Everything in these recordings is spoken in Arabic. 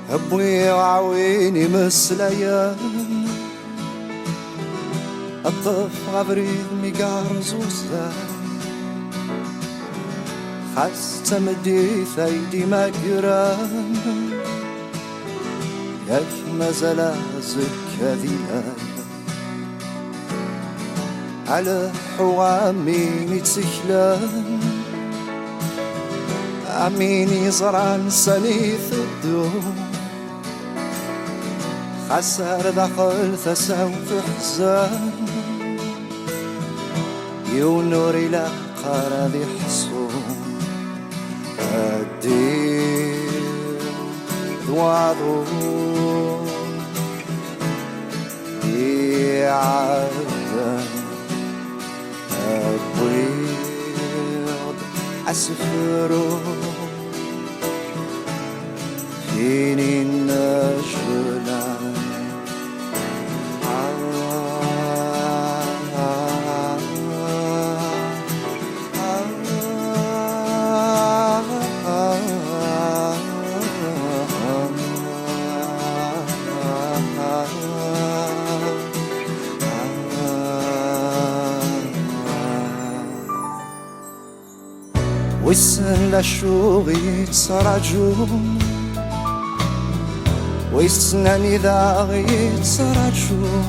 أبوي وعويني مسليا الطف غبريد ميقار زوزا خست مديث أيدي مقران يك مزلا زكذيا على حواميني تسكلان أميني زران سنيث الدوم خسر دخل ثسو في حزان يونور إلى قرض حصون الدين ذوادون يعدن البيض أسفرون فيني النجلان ويسن لشوغي تسرجون ويسناني ذاغي تسرجون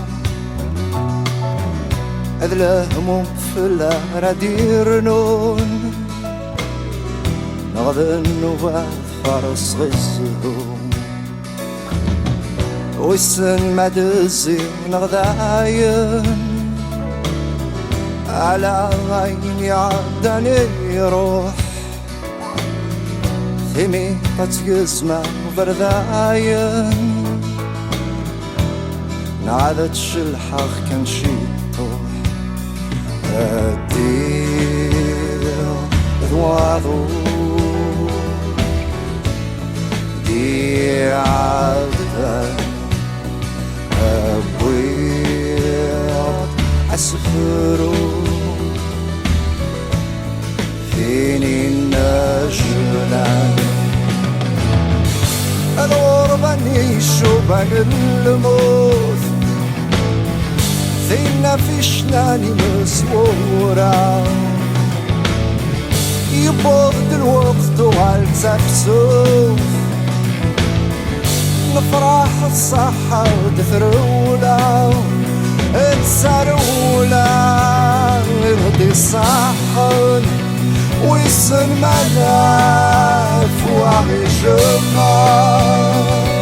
أذلهم فلا ردير نون نغذن وبعد فرص غزهم ويسن مدزي ونغذاين على عيني عدني روح ثمي تتقزمة وبرذاين نعذت شلحخ كان شي طوح الديل ذواضو دي عذن أبويض أسفرو فيني النجلان الغربة نيشو بين الموت فينا في شناني مسورة يبغض الوقت وعالتكسوف نفرح الصحة ودثرولة تسرولة يغدي الصحن ويسن ملاف وعيش النار